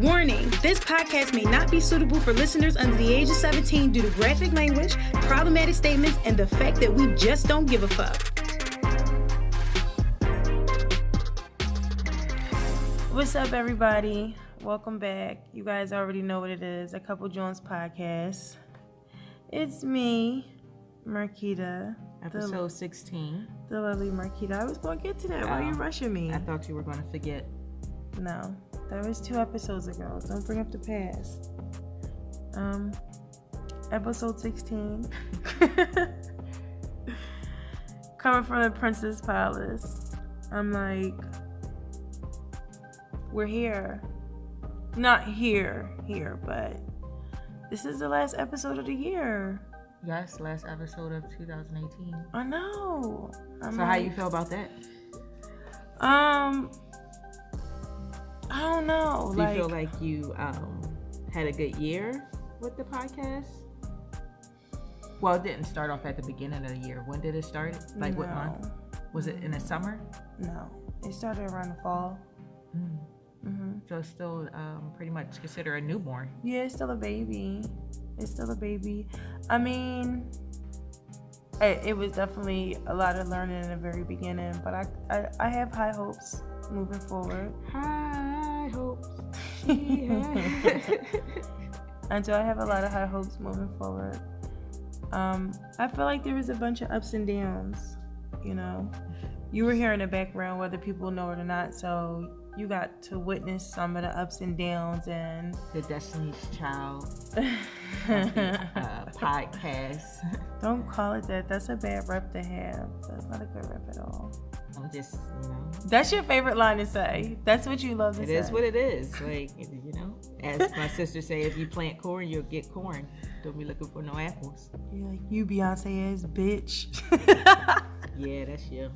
Warning, this podcast may not be suitable for listeners under the age of 17 due to graphic language, problematic statements, and the fact that we just don't give a fuck. What's up, everybody? Welcome back. You guys already know what it is, A Couple Jones Podcast. It's me, Marquita. Episode 16. The lovely Marquita. I was going to get to that. Why are you rushing me? I thought you were going to forget. No, that was 2 episodes ago. Don't bring up the past. Episode 16. Coming from the Princess Palace. I'm like, we're here. Not here, but this is the last episode of the year. Yes, last episode of 2018. I know. How you feel about that? I don't know. Do you feel like you had a good year with the podcast? Well, it didn't start off at the beginning of the year. When did it start? Like what month? Was it in the summer? No, it started around the fall. Mm-hmm. So it's still pretty much considered a newborn. Yeah, it's still a baby. I mean, it was definitely a lot of learning in the very beginning, but I have high hopes moving forward. High hopes. And so I have a lot of high hopes moving forward. I feel like there was a bunch of ups and downs, you know. You were here in the background, whether people know it or not, so you got to witness some of the ups and downs and the Destiny's Child podcast. Don't call it that. That's a bad rep to have. That's not a good rep at all. I'm just, you know. That's your favorite line to say. That's what you love to say. It is what it is. Like, you know, as my sister say, if you plant corn, you'll get corn. Don't be looking for no apples. You're like, you Beyonce ass bitch. Yeah, that's you.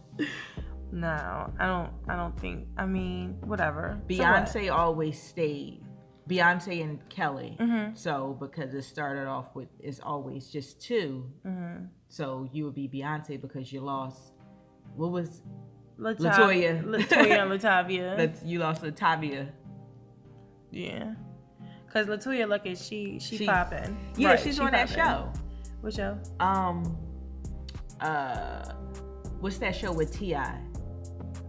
No, I don't think. I mean, whatever. Beyonce always stayed. Beyonce and Kelly. Mm-hmm. So because it started off with it's always just 2. Mm-hmm. So you would be Beyonce because you lost. What was Latoya and Latavia. You lost Latavia. Yeah. Cause Latoya, look at she popping. Yeah, right, she's on that show. What show? What's that show with T.I.?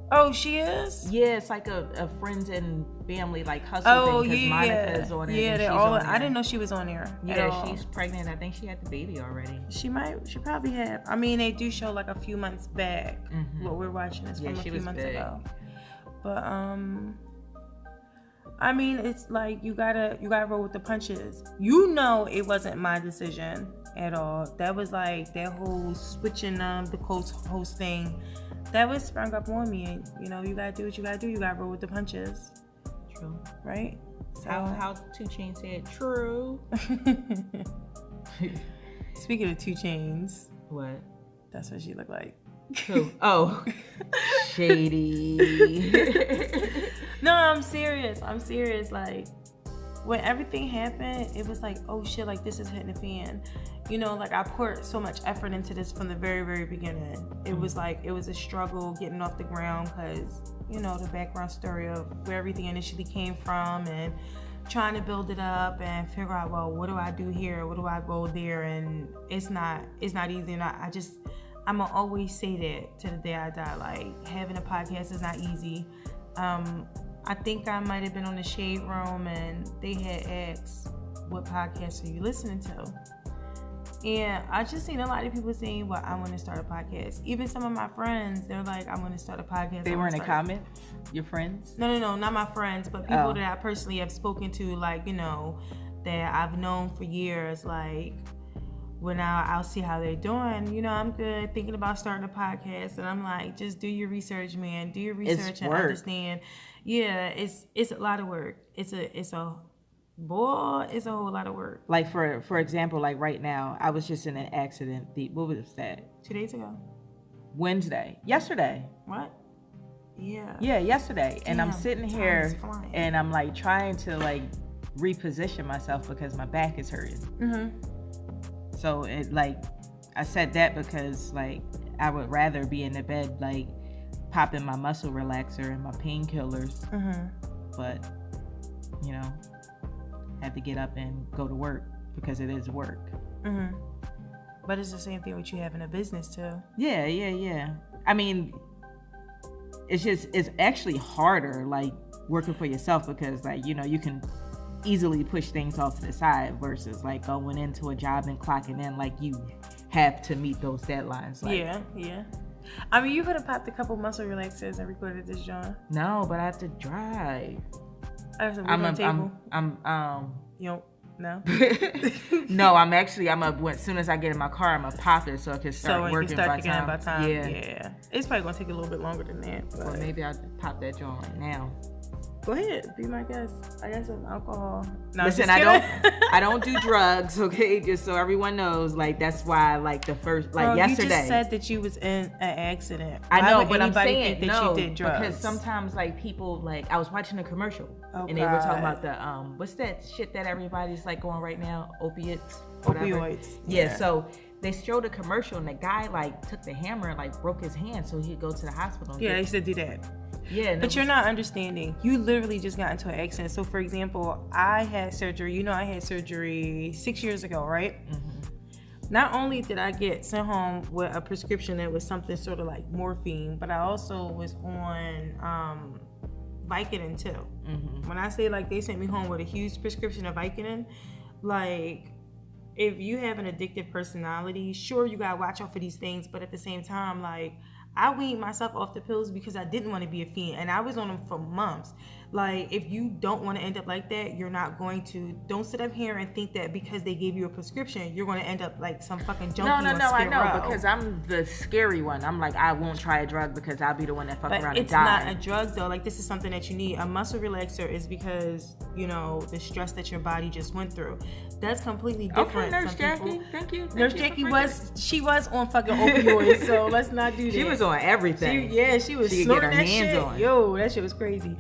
Oh, she is? Yeah, it's like a friends and family like hustle thing because Monica is on it. Yeah, they're all. I didn't know she was on there. Yeah, she's pregnant. I think she had the baby already. She probably have. I mean, they do show like a few months back. Mm-hmm. What we're watching is from a few months ago. But I mean, it's like you gotta roll with the punches. You know, it wasn't my decision at all. That was like that whole switching the host thing. That was sprung up on me, and you know, you gotta do what you gotta do. You gotta roll with the punches. True. Right? So how 2 Chainz said true. Speaking of 2 Chainz, what? That's what she looked like. Who? Oh, shady. No, I'm serious. Like, when everything happened, it was like, oh shit, like this is hitting the fan. You know, like I poured so much effort into this from the very, very beginning. It was like, it was a struggle getting off the ground because, you know, the background story of where everything initially came from and trying to build it up and figure out, well, what do I do here? What do I go there? And it's not easy. And I'm gonna always say that to the day I die. Like, having a podcast is not easy. I think I might have been on the Shade Room and they had asked, what podcast are you listening to? And I just seen a lot of people saying, well, I want to start a podcast. Even some of my friends, they're like, I want to start a podcast. They were in the comments? Your friends? No, not my friends, but people that I personally have spoken to, like, you know, that I've known for years, like, when I'll see how they're doing, you know, I'm good thinking about starting a podcast, and I'm like, just do your research, man. Do your research and understand. Yeah, it's a lot of work. It's a whole lot of work. Like for example, like right now, I was just in an accident. What was that? 2 days ago. Yesterday. What? Yeah. Yeah, yesterday. Damn, and I'm sitting here and I'm like trying to like reposition myself because my back is hurting. Mm-hmm. So it like, I said that because like I would rather be in the bed like popping my muscle relaxer and my painkillers. Mm-hmm. But you know, have to get up and go to work because it is work. Mm-hmm. But it's the same thing with you having a business too. Yeah. I mean, it's actually harder, like, working for yourself because, like, you know, you can easily push things off to the side versus, like, going into a job and clocking in, like, you have to meet those deadlines. Like, yeah. I mean, you could have popped a couple muscle relaxers and recorded this, John. No, but I have to drive. You no? No, as soon as I get in my car, I'm gonna pop it so I can start working by time. Yeah. It's probably gonna take a little bit longer than that. But... Or maybe I'll pop that joint right now. Go ahead, be my guest. I got some alcohol. No, listen, I don't do drugs, okay? Just so everyone knows, like, that's why, like, the first, like, yesterday. You just said that you was in an accident. I know, but I'm saying think that you did drugs? Because sometimes, like, people, like, I was watching a commercial and they were talking about the what's that shit that everybody's like going right now? Opiates. Opioids. Yeah. So they showed a commercial and the guy like took the hammer and like broke his hand so he'd go to the hospital. Yeah, I used to do that. Yeah, but you're not understanding. You literally just got into an accident. So, for example, I had surgery. You know, I had surgery 6 years ago, right? Mm-hmm. Not only did I get sent home with a prescription that was something sort of like morphine, but I also was on Vicodin too. Mm-hmm. When I say like they sent me home with a huge prescription of Vicodin, like if you have an addictive personality, sure you gotta watch out for these things, but at the same time, like I weaned myself off the pills because I didn't want to be a fiend, and I was on them for months. Like, if you don't want to end up like that, you're not going to. Don't sit up here and think that because they gave you a prescription, you're going to end up like some fucking junkie. No, I know, because I'm the scary one. I'm like, I won't try a drug because I'll be the one that fuck around and die. But it's not a drug though. Like, this is something that you need. A muscle relaxer is because, you know, the stress that your body just went through. That's completely different. Okay, Nurse Jackie. Thank you. Nurse Jackie was on fucking opioids, so let's not do that. She was on everything. She was snorting that shit. On. Yo, that shit was crazy.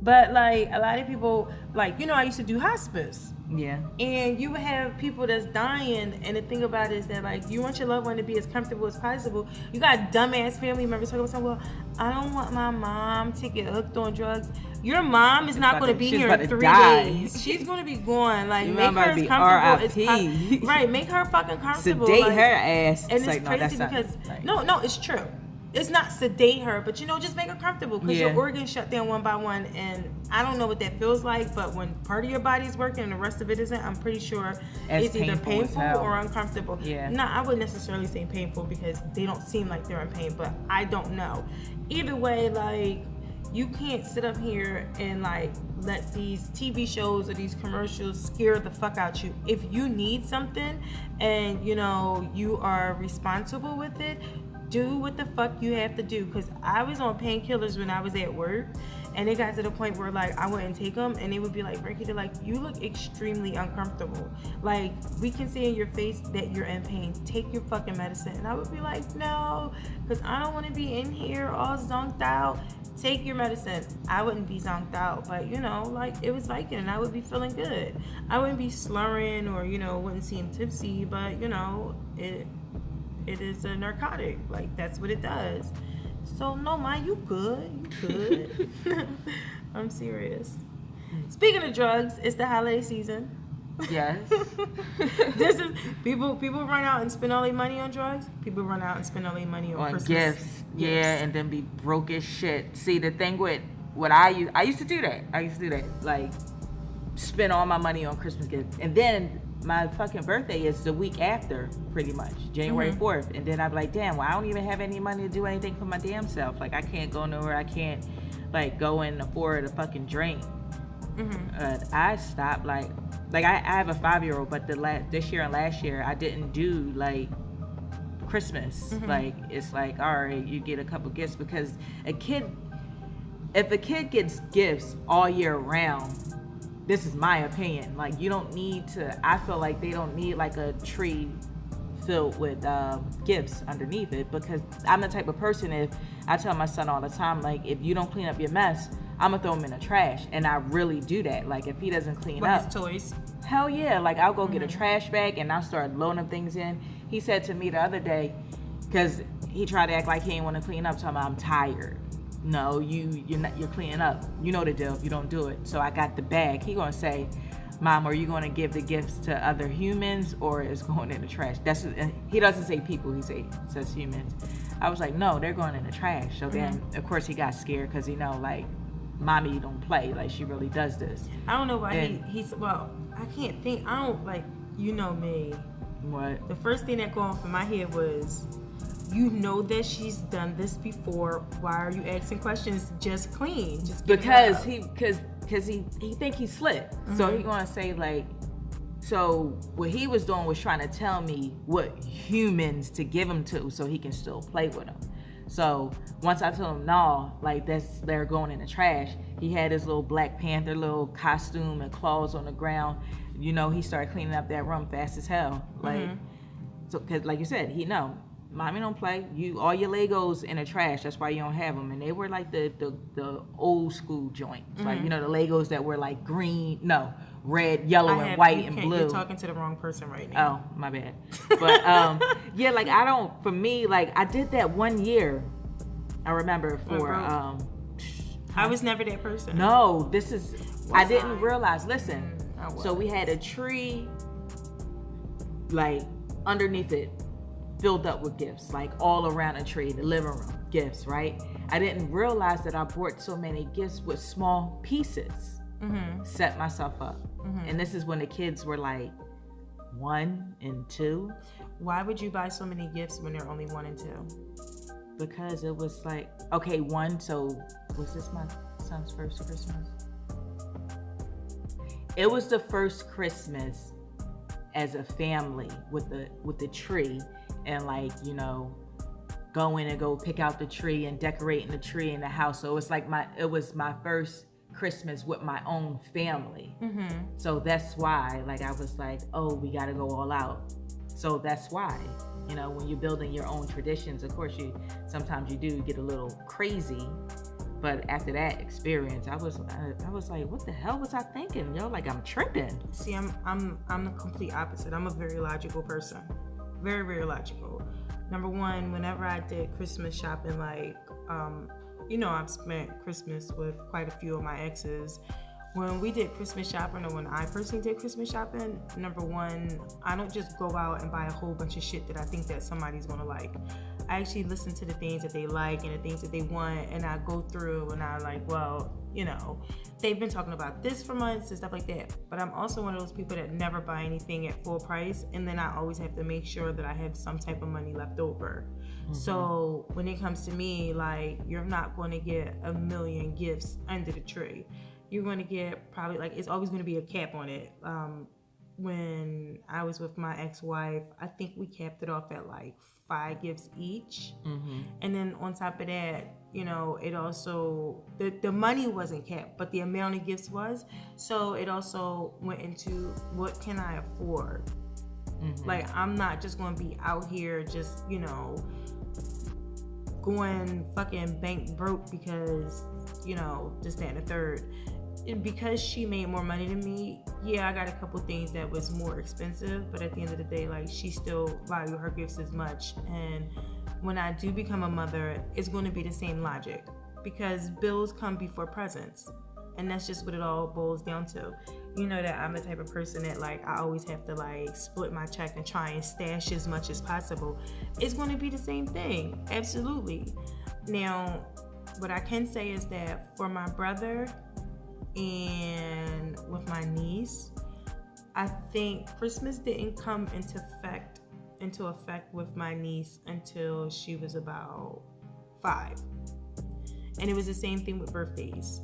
But like a lot of people, like, you know, I used to do hospice. Yeah. And you would have people that's dying, and the thing about it is that, like, you want your loved one to be as comfortable as possible. You got dumbass family members talking about, well, I don't want my mom to get hooked on drugs. Your mom is not going to be here in 3 days. She's going to be gone. Like, make her as comfortable as possible. Right, make her fucking comfortable. Sedate her ass. And it's crazy because, no, it's true. It's not sedate her, but, you know, just make her comfortable because your organs shut down one by one, and I don't know what that feels like, but when part of your body is working and the rest of it isn't, I'm pretty sure it's either painful or uncomfortable. Yeah. No, I wouldn't necessarily say painful because they don't seem like they're in pain, but I don't know. Either way, like, you can't sit up here and, like, let these TV shows or these commercials scare the fuck out you. If you need something and, you know, you are responsible with it, do what the fuck you have to do. Because I was on painkillers when I was at work, and it got to the point where, like, I wouldn't take them, and they would be like, Ricky, they're like, you look extremely uncomfortable. Like, we can see in your face that you're in pain. Take your fucking medicine. And I would be like, no, because I don't want to be in here all zonked out. Take your medicine. I wouldn't be zonked out, but, you know, like, it was Viking, and I would be feeling good. I wouldn't be slurring or, you know, wouldn't seem tipsy, but, you know, it is a narcotic. Like, that's what it does. So no, man, you good. I'm serious. Speaking of drugs, it's the holiday season. Yes. This is people run out and spend all their money on drugs. People run out and spend all their money on Christmas gifts. Yeah, and then be broke as shit. See, the thing with what I used to do that. Like, spend all my money on Christmas gifts, and then my fucking birthday is the week after, pretty much, January 4th. And then I'm like, damn, well, I don't even have any money to do anything for my damn self. Like, I can't go nowhere. I can't, like, go and afford a fucking drink. I stopped, like I have a 5-year-old, but this year and last year, I didn't do, like, Christmas. Like, it's like, all right, you get a couple gifts, because if a kid gets gifts all year round, this is my opinion, like, you don't need to, I feel like they don't need, like, a tree filled with gifts underneath it, because I'm the type of person, if I tell my son all the time, like, if you don't clean up your mess, I'm gonna throw him in the trash, and I really do that. Like, if he doesn't clean up his toys, hell yeah, like, I'll go get a trash bag and I'll start loading things in. He said to me the other day, because he tried to act like he didn't want to clean up, talking about, I'm tired. No, you're cleaning up. You know the deal. You don't do it. So I got the bag. He gonna say, Mom, are you going to give the gifts to other humans or is going in the trash? He doesn't say people, he says humans. I was like, no, they're going in the trash. So then, of course, he got scared because he know, like, Mommy don't play. Like, she really does this. I don't know why he's, well, I can't think. I don't, like, you know me. What? The first thing that go off in my head was, you know that she's done this before. Why are you asking questions? Just clean. Just because he think he slick. So he gonna say like, so what he was doing was trying to tell me what humans to give him to so he can still play with them. So once I told him no, like they're going in the trash, he had his little Black Panther little costume and claws on the ground. You know, he started cleaning up that room fast as hell. Like, so because like you said, he know. Mommy don't play. All your Legos in the trash. That's why you don't have them. And they were like the old school joints. Like, you know, the Legos that were like red, yellow, and white and blue. You're talking to the wrong person right now. Oh, my bad. But yeah, like for me, like I did that one year. I remember for I was never that person. No, I didn't realize. Listen, so we had a tree, like underneath it, filled up with gifts, like all around a tree, the living room, gifts, right? I didn't realize that I bought so many gifts with small pieces. Set myself up. And this is when the kids were like 1 and 2. Why would you buy so many gifts when they're only 1 and 2? Because it was like, okay, 1, so was this my son's first Christmas? It was the first Christmas as a family with the tree. And like, you know, go in and go pick out the tree and decorating the tree in the house. So it was my first Christmas with my own family. So that's why, like, I was like, oh, we got to go all out. So that's why, you know, when you're building your own traditions, of course, sometimes you do get a little crazy. But after that experience, I was like, what the hell was I thinking? Yo, like I'm tripping. See, I'm the complete opposite. I'm a very logical person. Very, very logical. Number one, whenever I did Christmas shopping, like, you know, I've spent Christmas with quite a few of my exes. When we did Christmas shopping, or when I personally did Christmas shopping, number one, I don't just go out and buy a whole bunch of shit that I think that somebody's gonna like. I actually listen to the things that they like and the things that they want, and I go through and I like, well, you know, they've been talking about this for months and stuff like that. But I'm also one of those people that never buy anything at full price, and then I always have to make sure that I have some type of money left over. So when it comes to me, like, you're not going to get a million gifts under the tree. You're going to get probably, like, it's always going to be a cap on it. When I was with my ex-wife, I think we capped it off at like 5 gifts each. And then on top of that, you know, it also, the money wasn't capped, but the amount of gifts was. So it also went into, what can I afford? Like, I'm not just going to be out here just, you know, going fucking bank broke because, you know, this, that, and the third. And because she made more money than me, yeah, I got a couple things that was more expensive, but at the end of the day, like, she still valued her gifts as much. And when I do become a mother, it's going to be the same logic, because bills come before presents. And that's just what it all boils down to. You know that I'm the type of person that, like, I always have to, like, split my check and try and stash as much as possible. It's going to be the same thing. Absolutely. Now, what I can say is that for my brother and with my niece, I think Christmas didn't come into effect with my niece until she was about 5. And it was the same thing with birthdays.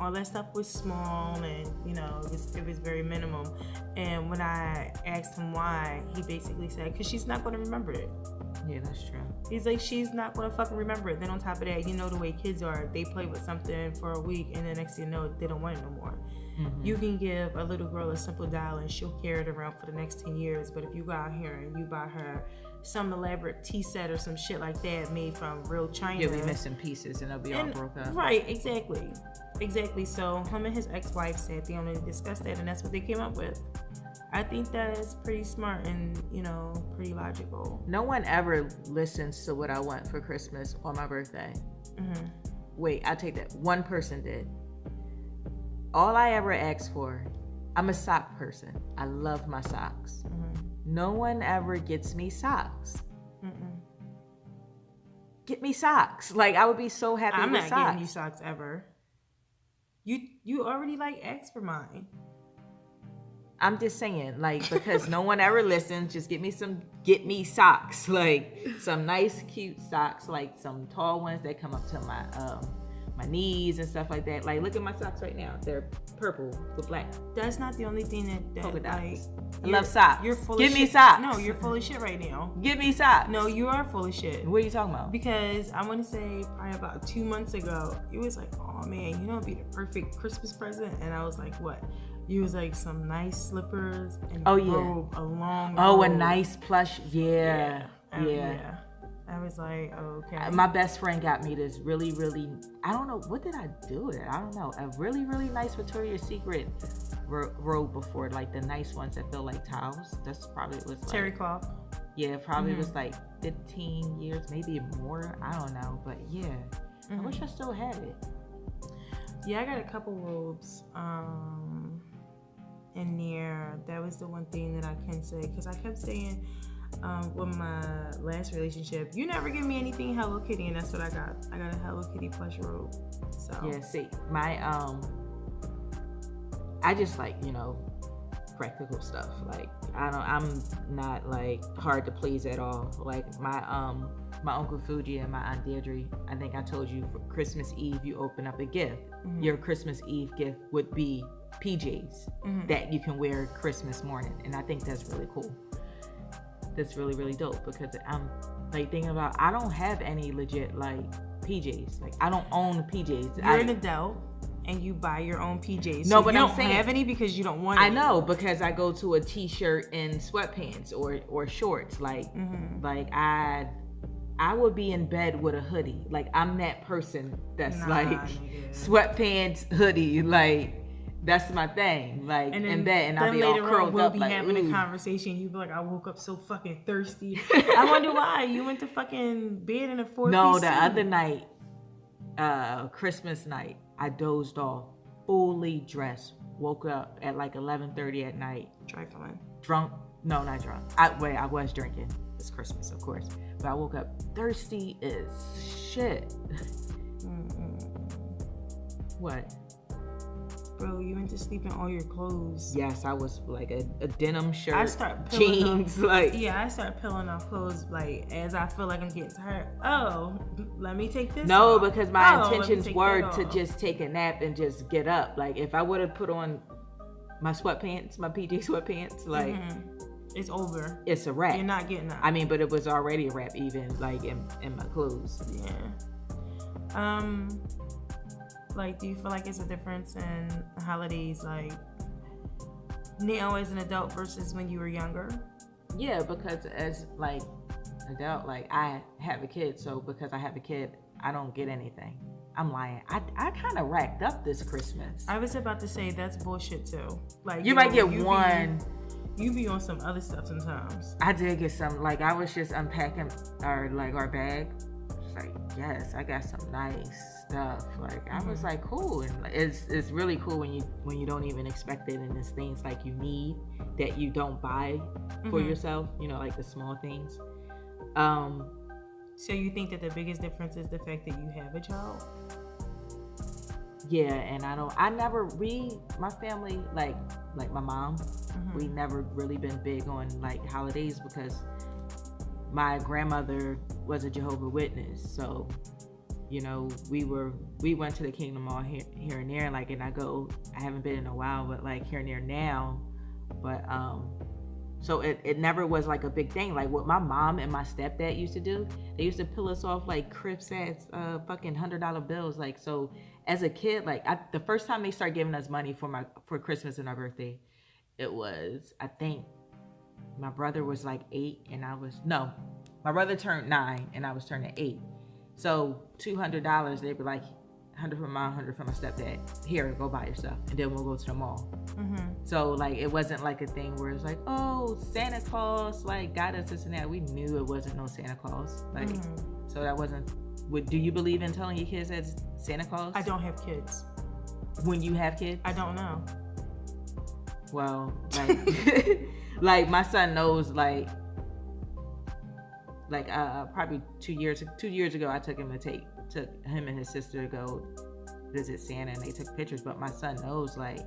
All that stuff was small, and, you know, it was very minimum. And when I asked him why, he basically said, because she's not going to remember it. Yeah, that's true. He's like, she's not going to fucking remember it. Then on top of that, you know the way kids are. They play with something for a week, and then next thing you know, they don't want it no more. You can give a little girl a simple doll, and she'll carry it around for the next 10 years. But if you go out here and you buy her some elaborate tea set or some shit like that made from real China, you'll be missing pieces, and they'll be all broke up. Right, exactly. So him and his ex-wife said they only discussed that, and that's what they came up with. I think that is pretty smart and, you know, pretty logical. No one ever listens to what I want for Christmas or my birthday. Wait, I take that. One person did. All I ever asked for I'm a sock person. I love my socks. No one ever gets me socks. Get me socks. Like, I would be so happy I'm with not socks. getting you socks ever. You already like asked for mine. I'm just saying, like, because no one ever listens, just get me socks, like some nice, cute socks, like some tall ones that come up to my knees and stuff like that. Like, look at my socks right now; they're purple with black. That's not the only thing that polka dots. Like, I love socks. You're full. Give of me shit. socks. No, you're full of shit right now. Give me socks. No, you are full of shit. What are you talking about? Because I want to say probably about 2 months ago, you was like, "Oh man, you know, it'd be the perfect Christmas present," and I was like, "What?" You was like some nice slippers and a robe, a long robe. A nice plush. Yeah. I was like, oh, okay. My best friend got me this really, really, I don't know, what did I do with it? I don't know. A really, really nice Victoria's Secret robe before, like the nice ones that feel like towels. That's probably was like terry cloth. Yeah, probably was like 15 years, maybe more. I don't know, but yeah. I wish I still had it. Yeah, I got a couple robes in there. That was the one thing that I can say, because I kept saying with my last relationship, you never give me anything Hello Kitty, and that's what I got. I got a Hello Kitty plush robe. So yeah, see, my I just like, you know, practical stuff. Like I'm not like hard to please at all. Like my Uncle Fuji and my Aunt Deirdre, I think I told you, for Christmas Eve you open up a gift. Your Christmas Eve gift would be PJs that you can wear Christmas morning, and I think that's really cool. That's really, really dope, because I'm like thinking about, I don't have any legit like PJs. Like, I don't own PJs. You're an adult and you buy your own PJs. No, so but you I'm don't saying, have any because you don't want any. I know, because I go to a t-shirt and sweatpants or shorts. Like like I would be in bed with a hoodie. Like, I'm that person that's sweatpants, hoodie, like that's my thing. Like, and in bed, and I'll be all curled we'll up. Be like, having a conversation. You be like, I woke up so fucking thirsty. I wonder why you went to fucking bed in a 4-piece. No, the other night, Christmas night, I dozed off, fully dressed. Woke up at like 11:30 at night. Trifling. Drunk? No, not drunk. I was drinking. It's Christmas, of course. But I woke up thirsty as shit. What? Bro, you went to sleep in all your clothes. Yes, I was like a denim shirt, I start jeans, I start peeling off clothes like as I feel like I'm getting tired. Oh, let me take this off. Because my intentions were to just take a nap and just get up. Like, if I would have put on my sweatpants, my PJ sweatpants, like it's over. It's a wrap. You're not getting up. I mean, but it was already a wrap, even like in my clothes. Yeah. Like, do you feel like it's a difference in holidays, like now as an adult versus when you were younger? Yeah, because as like adult, like I have a kid, so because I have a kid, I don't get anything. I'm lying. I kind of racked up this Christmas. I was about to say that's bullshit too. Like, you might get one. You be on some other stuff sometimes. I did get some. Like, I was just unpacking our bag. Like, yes, I got some nice stuff. Like, I was like, cool. And it's really cool when you don't even expect it, and it's things like you need that you don't buy for yourself, you know, like the small things. So you think that the biggest difference is the fact that you have a child? Yeah, and my family, like my mom, we never really been big on like holidays, because my grandmother was a Jehovah's Witness. So, you know, we went to the Kingdom Mall here and there, like, and I haven't been in a while, but like here and there now. But so it never was like a big thing. Like, what my mom and my stepdad used to do, they used to pull us off like crisp ass fucking $100 bills. Like, so as a kid, like the first time they started giving us money for Christmas and our birthday, it was, I think my brother was like 8 and my brother turned 9 and I was turning 8. So $200, they'd be like, 100 from mom, 100 from my stepdad. Here, go buy your stuff, and then we'll go to the mall. So like, it wasn't like a thing where it's like, oh, Santa Claus like got us this and that. We knew it wasn't no Santa Claus. Like, so that wasn't. Do you believe in telling your kids that Santa Claus? I don't have kids. When you have kids, I don't know. Well, like, like my son knows, like probably 2 years ago, I took him and his sister to go visit Santa, and they took pictures. But my son knows, like,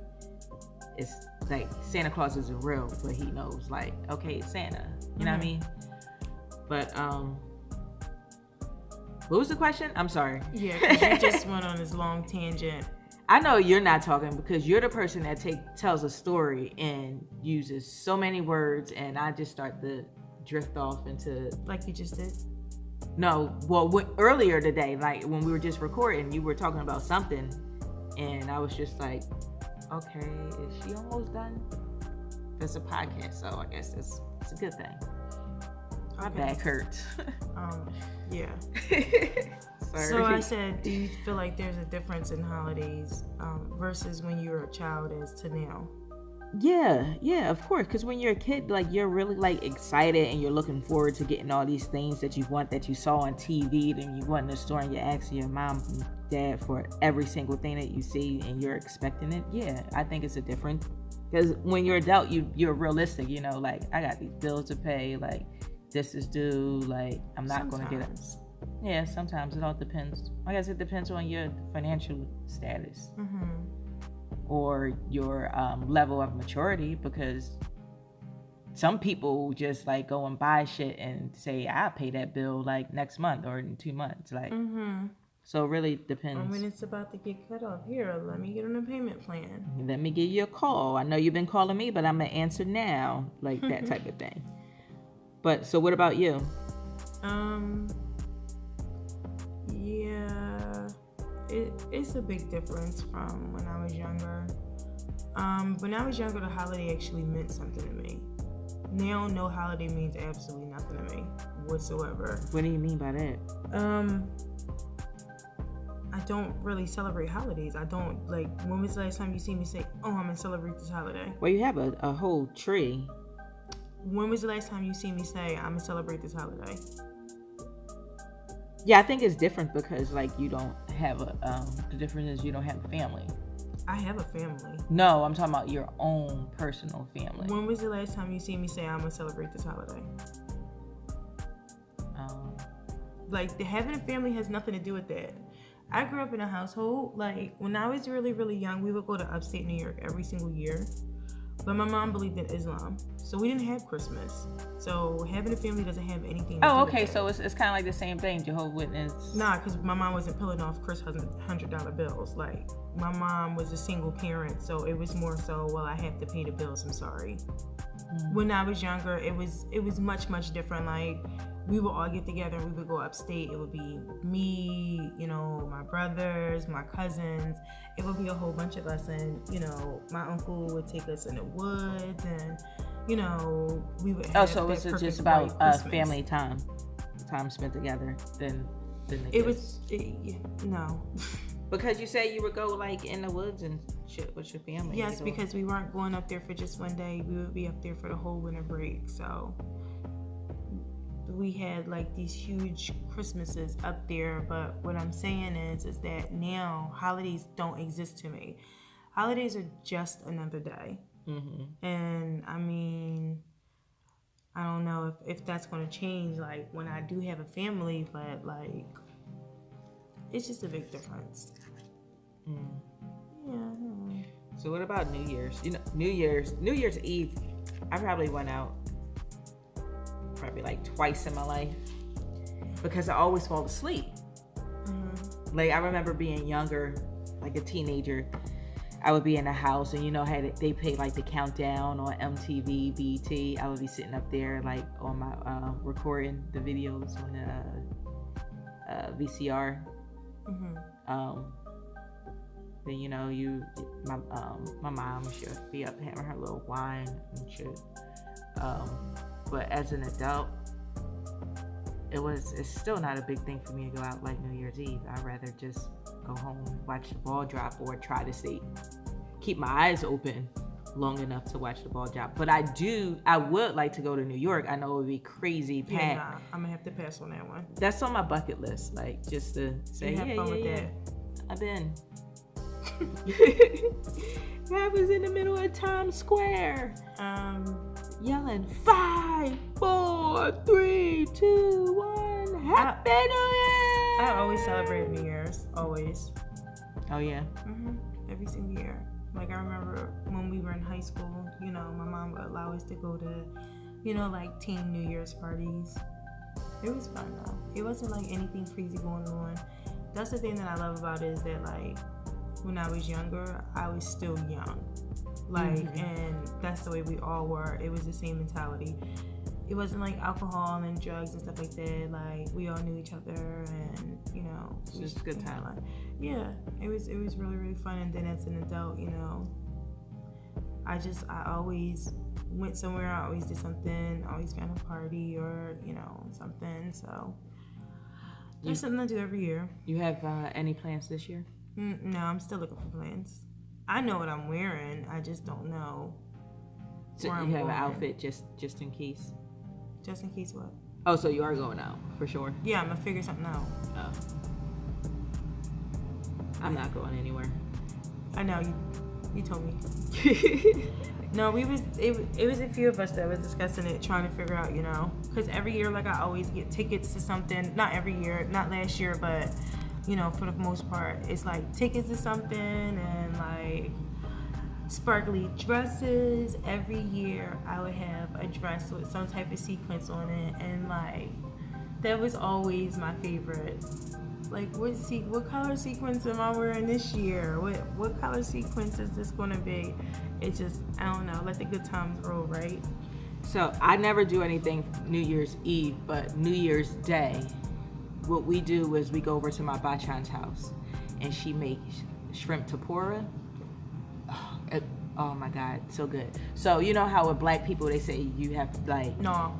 it's like Santa Claus isn't real, but he knows, like, okay, it's Santa. You know what I mean? But what was the question? I'm sorry. Yeah, because you just went on this long tangent. I know you're not talking because you're the person that tells a story and uses so many words, and I just start to drift off into... Like you just did? No, well, earlier today, like when we were just recording, you were talking about something, and I was just like, okay, is she almost done? That's a podcast, so I guess it's a good thing. My back hurts. Yeah. So I said, do you feel like there's a difference in holidays versus when you were a child as to now? Yeah, of course. Because when you're a kid, like, you're really, like, excited and you're looking forward to getting all these things that you want, that you saw on TV, then you went in the store and you're asking your mom and dad for every single thing that you see and you're expecting it. Yeah, I think it's a difference. Because when you're adult, you're realistic, you know, like, I got these bills to pay, like, this is due, like, I'm not going to get it. Yeah, sometimes it all depends. I guess it depends on your financial status or your level of maturity, because some people just, like, go and buy shit and say, I'll pay that bill, like, next month or in 2 months. Like, so it really depends. When it's about to get cut off, here, let me get on a payment plan. Let me give you a call. I know you've been calling me, but I'm going to answer now. Like, that type of thing. But, so what about you? Yeah, it's a big difference from when I was younger. When I was younger, the holiday actually meant something to me. Now, no holiday means absolutely nothing to me whatsoever. What do you mean by that? I don't really celebrate holidays. I don't, like, when was the last time you see me say, oh, I'm gonna celebrate this holiday? Well, you have a whole tree. When was the last time you see me say, I'm gonna celebrate this holiday? Yeah, I think it's different because, like, you don't have the difference is you don't have a family. I have a family. No, I'm talking about your own personal family. When was the last time you see me say, I'm gonna celebrate this holiday? Like, having a family has nothing to do with that. I grew up in a household, like, when I was really, really young, we would go to upstate New York every single year. But my mom believed in Islam, so we didn't have Christmas. So having a family doesn't have anything to do with that. So it's kind of like the same thing, Jehovah's Witness. Nah, because my mom wasn't pulling off Chris $100 bills. Like, my mom was a single parent, so it was more so, well, I have to pay the bills, I'm sorry. When I was younger, it was much, much different. Like, we would all get together and we would go upstate. It would be me, you know, my brothers, my cousins. It would be a whole bunch of us, and, you know, my uncle would take us in the woods, and, you know, we would have so it's just about family time spent together. Then no. Because you say you would go, like, in the woods and shit with your family. Yes, because we weren't going up there for just one day. We would be up there for the whole winter break. So we had, like, these huge Christmases up there. But what I'm saying is that now holidays don't exist to me. Holidays are just another day. And I mean, I don't know if that's going to change, like, when I do have a family, but, like, it's just a big difference. Yeah. So what about New Year's? You know, New Year's Eve, I probably went out like twice in my life because I always fall asleep. Like, I remember being younger, like a teenager, I would be in the house, and, you know, they played, like, the countdown on MTV, BET. I would be sitting up there, like, on my recording the videos on the VCR. Then, you know, my mom should be up having her little wine and shit. But as an adult, it's still not a big thing for me to go out like New Year's Eve. I'd rather just go home, watch the ball drop, or try to keep my eyes open long enough to watch the ball drop. But I would like to go to New York. I know it would be crazy packed. Yeah, nah, I'm gonna have to pass on that one. That's on my bucket list, like, just to say, have fun with that. I've been. I was in the middle of Times Square, yelling 5, 4, 3, 2, 1, Happy New Year! I always celebrate New Year's, always. Oh yeah. Every single year. Like I remember when we were in high school, you know, my mom would allow us to go to, you know, like teen New Year's parties. It was fun though. It wasn't like anything crazy going on. That's the thing that I love about it, is that like when I was younger, I was still young. Like, and that's the way we all were. It was the same mentality. It wasn't like alcohol and drugs and stuff like that. Like we all knew each other, and you know, it's just a good time. Yeah, it was really, really fun. And then as an adult, you know, I always went somewhere. I always did something. I always found a party or, you know, something. So there's something to do every year. You have any plans this year? No, I'm still looking for plans. I know what I'm wearing. I just don't know. So you have an outfit just in case? Just in case what? Oh, so you are going out for sure? Yeah, I'm gonna figure something out. Oh. I'm not going anywhere. I know, you told me. No, it was a few of us that was discussing it, trying to figure out, you know, because every year, like I always get tickets to something. Not every year, not last year, but you know, for the most part, it's like tickets to something and like sparkly dresses. Every year I would have a dress with some type of sequence on it, and like that was always my favorite. Like what color sequence am I wearing this year? What color sequence is this gonna be? It just, I don't know, let the good times roll, right? So I never do anything New Year's Eve, but New Year's Day, what we do is we go over to my bachan's house, and she makes shrimp tempura. Oh my God, so good. So you know how with black people they say you have to like... No.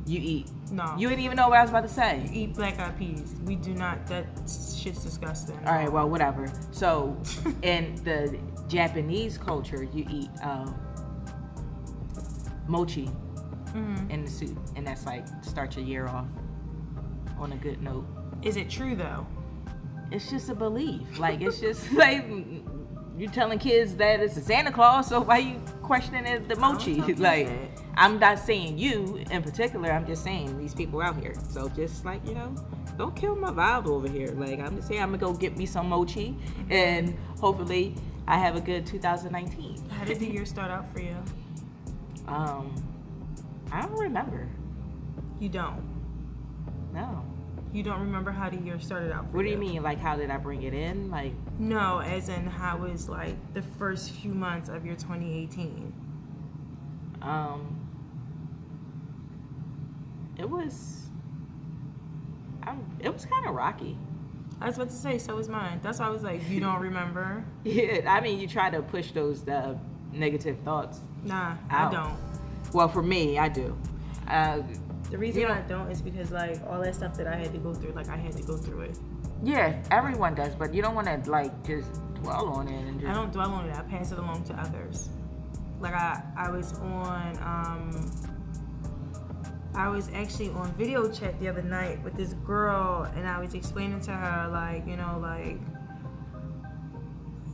You eat. No. You didn't even know what I was about to say. You eat black eyed peas. We do not. That shit's disgusting. All right, well, whatever. So in the Japanese culture, you eat mochi in the soup, and that's like start your year off on a good note. Is it true though? It's just a belief. Like it's just like you're telling kids that it's a Santa Claus, so why you questioning it, the mochi? Like I'm not saying you in particular. I'm just saying these people out here. So just like, you know, don't kill my vibe over here. Like I'm just saying I'm gonna go get me some mochi, and hopefully I have a good 2019. How did the year start out for you? I don't remember. You don't? No. You don't remember how the year started out for you? What do you mean? Like, how did I bring it in? Like, no, as in how was like the first few months of your 2018? It was kind of rocky. I was about to say, so was mine. That's why I was like, you don't remember? Yeah, I mean, you try to push those negative thoughts. Nah, out. I don't. Well, for me, I do. The reason I don't is because like all that stuff that I had to go through, like I had to go through it. Yeah, everyone does, but you don't want to like just dwell on it and just... I don't dwell on it. I pass it along to others. Like I was actually on video chat the other night with this girl, and I was explaining to her like,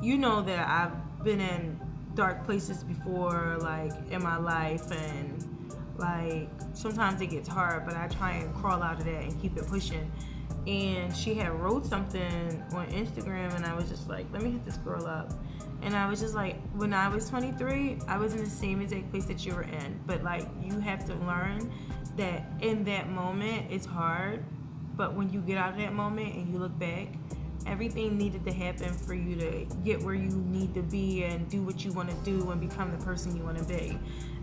you know that I've been in dark places before, like in my life, and like sometimes it gets hard, but I try and crawl out of that and keep it pushing. And she had wrote something on Instagram, and I was just like, let me hit this girl up. And I was just like, when I was 23, I was in the same exact place that you were in, but like you have to learn that in that moment it's hard, but when you get out of that moment and you look back, everything needed to happen for you to get where you need to be and do what you want to do and become the person you want to be.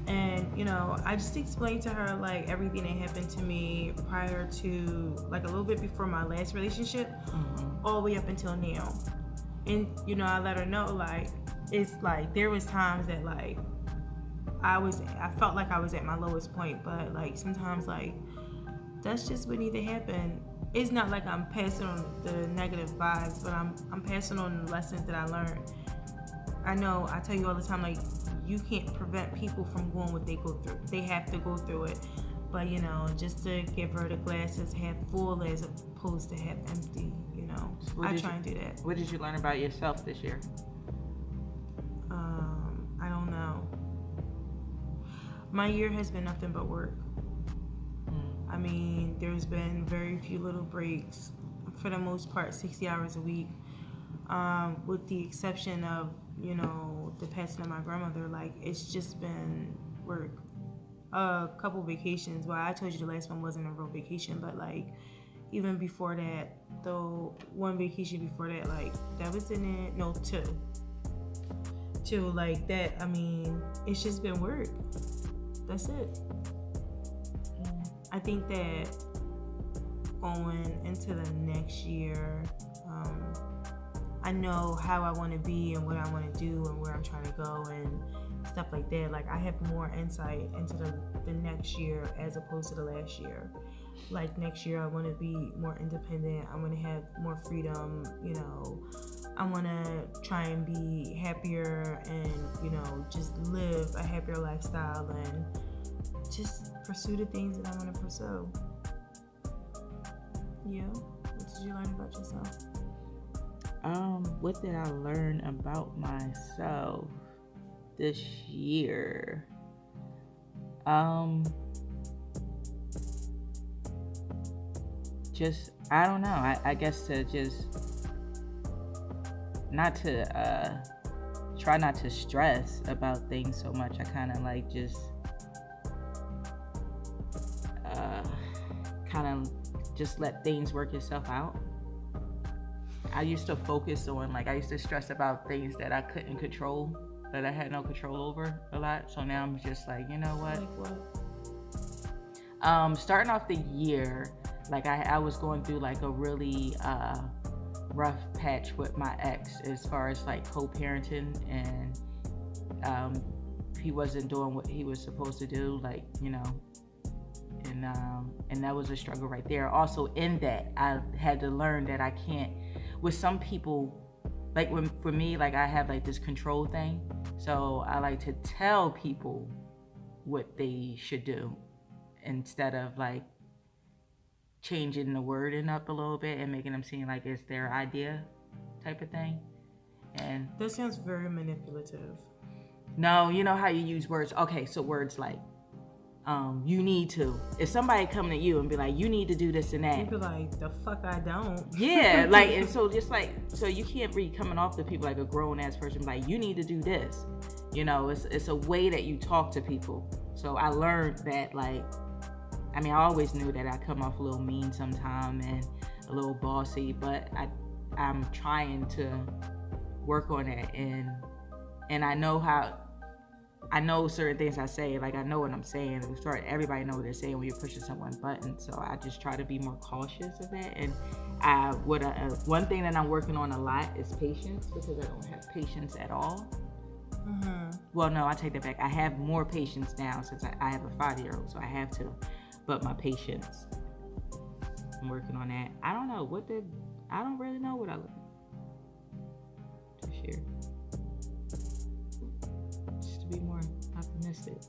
And you know, I just explained to her like everything that happened to me prior to, like a little bit before my last relationship, all the way up until now. And you know, I let her know like it's like there was times that like I felt like I was at my lowest point, but like sometimes like that's just what needs to happen. It's not like I'm passing on the negative vibes, but I'm passing on the lessons that I learned. I know I tell you all the time, like you can't prevent people from going what they go through. They have to go through it. But you know, just to give her the glasses half full as opposed to half empty, you know. I try and do that. What did you learn about yourself this year? I don't know. My year has been nothing but work. I mean, there's been very few little breaks. For the most part, 60 hours a week. With the exception of, you know, the passing of my grandmother, like, it's just been work. A couple vacations. Well, I told you the last one wasn't a real vacation, but, like, even before that, though, one vacation before that, like, that was in it. No, two. Like, that, I mean, it's just been work. That's it. I think that going into the next year, I know how I want to be and what I want to do and where I'm trying to go and stuff like that. Like, I have more insight into the next year as opposed to the last year. Like, next year I want to be more independent. I want to have more freedom, you know. I want to try and be happier and, you know, just live a happier lifestyle and just pursue the things that I want to pursue. Yeah. What did you learn about yourself? What did I learn about myself this year? Just, I don't know. I guess to just not to try not to stress about things so much. I kind of like just just let things work itself out. I used to focus on, like, I used to stress about things that I couldn't control, that I had no control over a lot. So now I'm just like, you know what? Like what? Starting off the year, like I was going through like a really rough patch with my ex as far as like co-parenting, and he wasn't doing what he was supposed to do, like, you know, and that was a struggle right there. Also in that, I had to learn that I can't, with some people, like for me, like I have like this control thing, so I like to tell people what they should do instead of like changing the wording up a little bit and making them seem like it's their idea type of thing. And that sounds very manipulative. No, you know how you use words. Okay, so words like you need to. If somebody coming at you and be like, you need to do this and that, you'd be like, the fuck I don't. Yeah, like, and so just like, so you can't be coming off to people like a grown ass person, like, you need to do this. You know, it's a way that you talk to people. So I learned that, like, I mean, I always knew that I come off a little mean sometime and a little bossy, but I'm trying to work on that, and I know certain things I say, like I know what I'm saying. Everybody know what they're saying when you're pushing someone's button. So I just try to be more cautious of that. And one thing that I'm working on a lot is patience, because I don't have patience at all. Mm-hmm. Well, no, I take that back. I have more patience now since I have a 5-year-old, so I have to. But my patience, I'm working on that. I don't really know what I learned this year. Just to be more optimistic.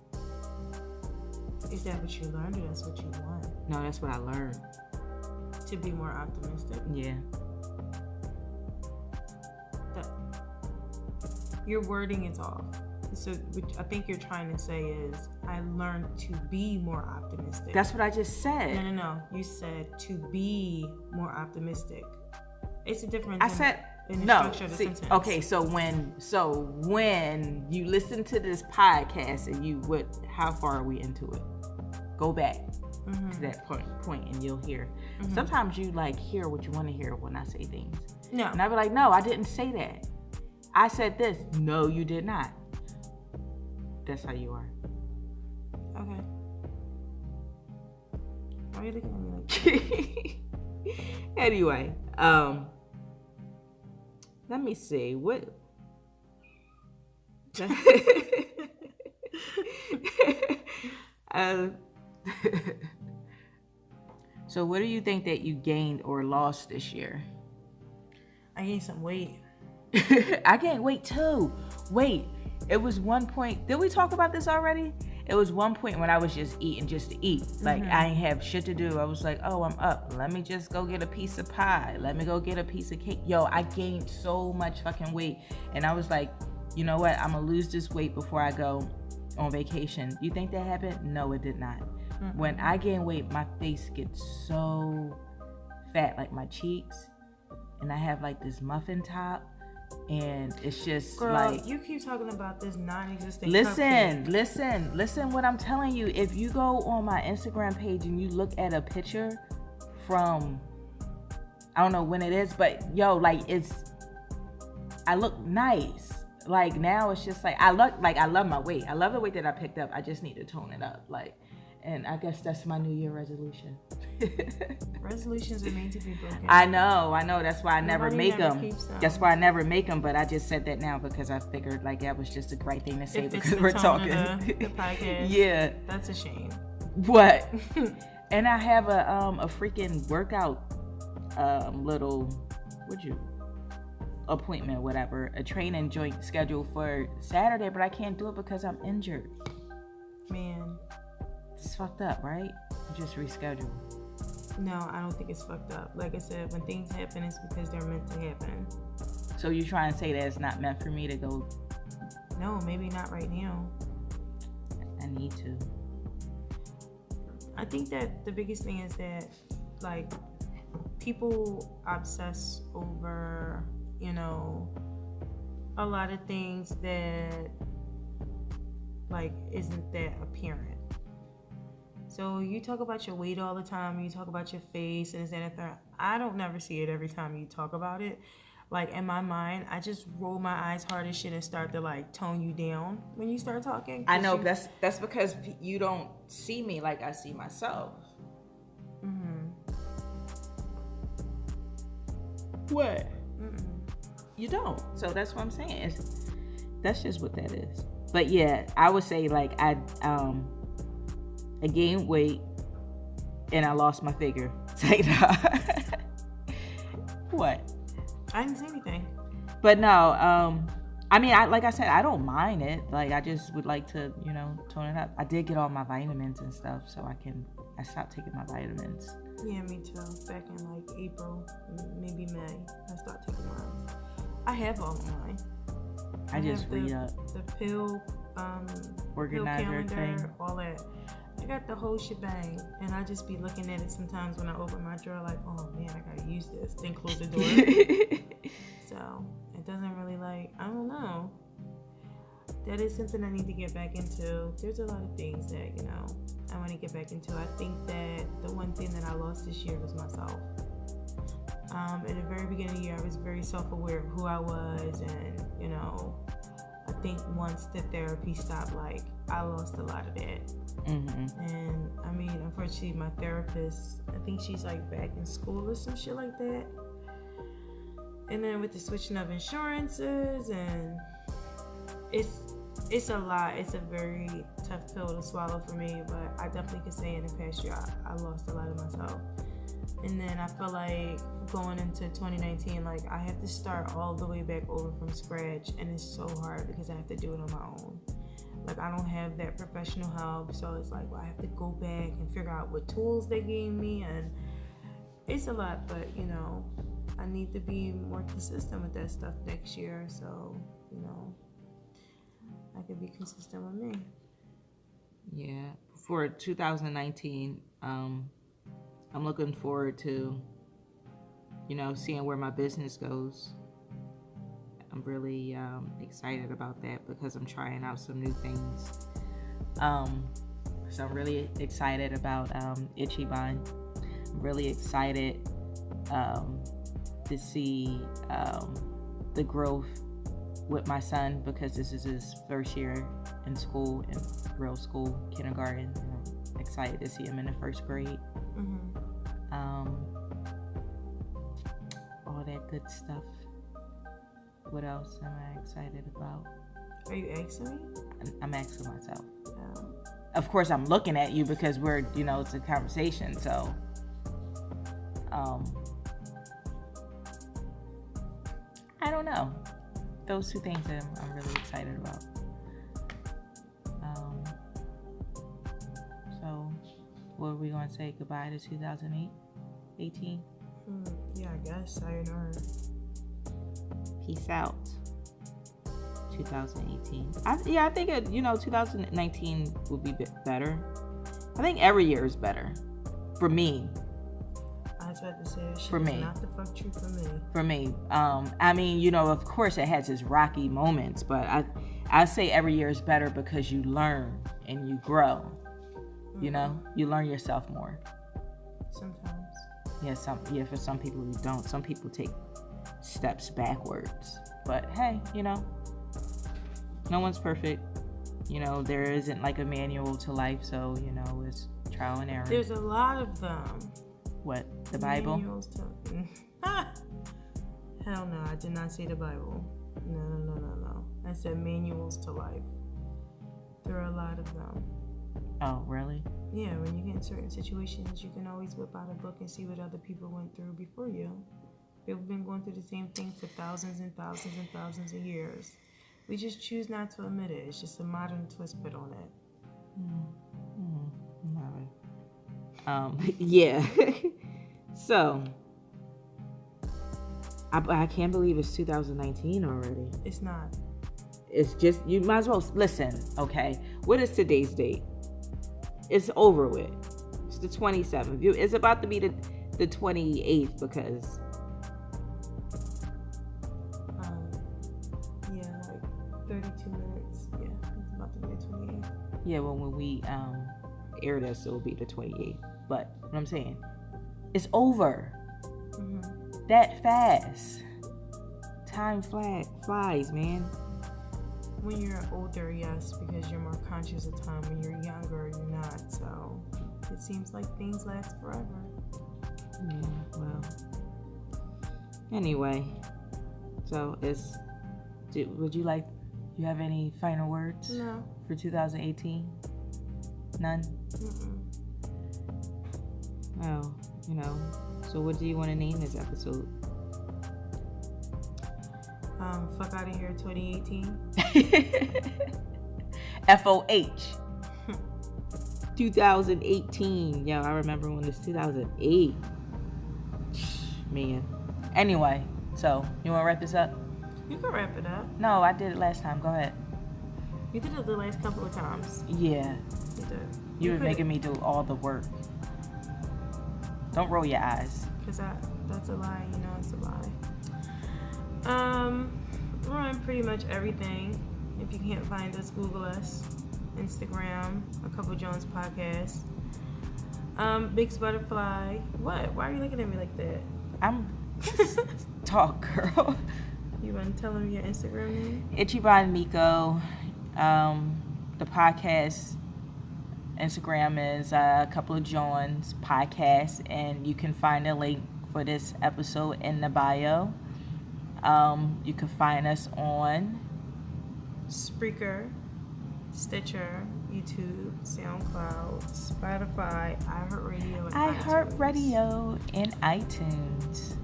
Is that what you learned, or that's what you want? No, that's what I learned. To be more optimistic? Yeah. Your wording is off. So what I think you're trying to say is, I learned to be more optimistic. That's what I just said. No. You said to be more optimistic. It's a difference. I said in the no. Structure of the sentence. Okay, so when you listen to this podcast and how far are we into it? Go back to that point and you'll hear. Mm-hmm. Sometimes you like hear what you want to hear when I say things. No. And I'll be like, no, I didn't say that. I said this. No, you did not. That's how you are. Okay. Why are you looking at me like that? Anyway, let me see. What? So what do you think that you gained or lost this year? I gained some weight. I gained weight too. Wait, it was one point. Did we talk about this already? It was one point when I was just eating just to eat. Like, I ain't have shit to do. I was like, oh, I'm up. Let me just go get a piece of pie. Let me go get a piece of cake. Yo, I gained so much fucking weight. And I was like, you know what, I'm gonna lose this weight before I go on vacation. You think that happened? No, it did not. Mm-mm. When I gain weight, my face gets so fat, like my cheeks, and I have like this muffin top, and it's just girl, like, you keep talking about this non-existent listen what I'm telling you. If you go on my Instagram page and you look at a picture from, I don't know when it is, but yo, like, I look nice. Like, now it's just like, I love my weight. I love the weight that I picked up. I just need to tone it up. Like, and I guess that's my New Year resolution. Resolutions are made to be broken. I know. That's why I never make them. That's why I never make them. But I just said that now because I figured like that was just a great thing to say because we're talking. The podcast. Yeah. That's a shame. What? And I have a freaking workout little appointment, whatever, a training joint scheduled for Saturday, but I can't do it because I'm injured. Man. It's fucked up, right? Just reschedule. No, I don't think it's fucked up. Like I said, when things happen, it's because they're meant to happen. So you try and say that it's not meant for me to go? No, maybe not right now. I need to. I think that the biggest thing is that, like, people obsess over, you know, a lot of things that, like, isn't that apparent. So you talk about your weight all the time, you talk about your face, and is that a thing? I don't never see it every time you talk about it. Like, in my mind, I just roll my eyes hard as shit and start to, like, tone you down when you start talking. I know, that's because you don't see me like I see myself. Mm-hmm. What? Mm-mm. You don't. So that's what I'm saying. That's just what that is. But yeah, I would say, like, I gained weight and I lost my figure. What? I didn't say anything. But no, I mean, like I said, I don't mind it. Like, I just would like to, you know, tone it up. I did get all my vitamins and stuff, so I stopped taking my vitamins. Yeah, me too. Back in like April, maybe May, I stopped taking mine. I have all of mine. I just read up. The pill, organizer pill calendar, thing. all that. I got the whole shebang, and I just be looking at it sometimes when I open my drawer, like, oh man, I gotta use this. Then close the door. So it doesn't really, like, I don't know. That is something I need to get back into. There's a lot of things that, you know, I want to get back into. I think that the one thing that I lost this year was myself. In the very beginning of the year, I was very self-aware of who I was, and, you know, I think once the therapy stopped, like, I lost a lot of that. Mm-hmm. And I mean, unfortunately, my therapist, I think she's like back in school or some shit like that. And then with the switching of insurances, and it's a lot. It's a very tough pill to swallow for me, but I definitely could say in the past year I lost a lot of myself. And then I feel like going into 2019, like, I have to start all the way back over from scratch, and it's so hard because I have to do it on my own. Like, I don't have that professional help, so it's like, well, I have to go back and figure out what tools they gave me, and it's a lot. But, you know, I need to be more consistent with that stuff next year, so, you know, I can be consistent with me. Yeah, for 2019, I'm looking forward to, you know, seeing where my business goes. I'm really excited about that because I'm trying out some new things. So I'm really excited about Ichiban. I'm really excited to see the growth with my son because this is his first year in school, in real school, kindergarten. I'm excited to see him in the first grade. Mm-hmm. All that good stuff. What else am I excited about? Are you asking me? I'm asking myself. Of course, I'm looking at you because we're, you know, it's a conversation. So, I don't know. Those two things I'm really excited about. So, what are we going to say goodbye to 2018? Yeah, I guess. Sayonara. Peace out. 2018. I think 2019 would be better. I think every year is better for me. I was about to say that shit for me. Is not the fuck true for me. For me, I mean, of course it has its rocky moments, but I say every year is better because you learn and you grow. You learn yourself more. Sometimes. Yeah, for some people you don't. Some people take steps backwards. But hey, no one's perfect. There isn't like a manual to life, so it's trial and error. There's a lot of them. What? The Bible? Manuals to... Hell no, I did not say the Bible. No. I said manuals to life. There are a lot of them. Oh, really? Yeah, when you get in certain situations, you can always whip out a book and see what other people went through before you. They've been going through the same thing for thousands and thousands and thousands of years. We just choose not to admit it. It's just a modern twist put on it. Yeah. So, I can't believe it's 2019 already. It's not. It's just, you might as well listen, okay? What is today's date? It's over with. It's the 27th. It's about to be the 28th because... yeah, like 32 minutes. Yeah, it's about to be the 28th. Yeah, well, when we air this, it will be the 28th. But what I'm saying, it's over. Mm-hmm. That fast. Time flies, man. When you're older, yes, because you're more conscious of time. When you're younger, you're not. So it seems like things last forever. Yeah, well. Anyway, so would you have any final words? No. For 2018? None? Mm-mm. Well, so what do you want to name this episode? Fuck out of here 2018. FOH. 2018. Yo, I remember when it's 2008. Man. Anyway, so you want to wrap this up? You can wrap it up. No, I did it last time. Go ahead. You did it the last couple of times. Yeah. You did. You were making me do all the work. Don't roll your eyes. Because that's a lie. It's a lie. We're on pretty much everything. If you can't find us, Google us. Instagram, A Couple Jones Podcast. Big Butterfly. What? Why are you looking at me like that? I'm talk, girl. You want to tell them your Instagram name? Ichiban Miko. The podcast Instagram is A Couple of Jones Podcast, and you can find a link for this episode in the bio. You can find us on SPREAKER, Stitcher, YouTube, SoundCloud, Spotify, iHeartRadio, and iTunes.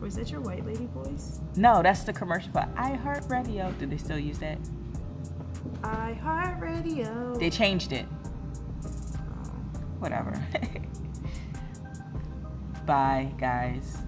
Was that your white lady voice? No, that's the commercial for iHeartRadio. Do they still use that? iHeartRadio. They changed it. Whatever. Bye, guys.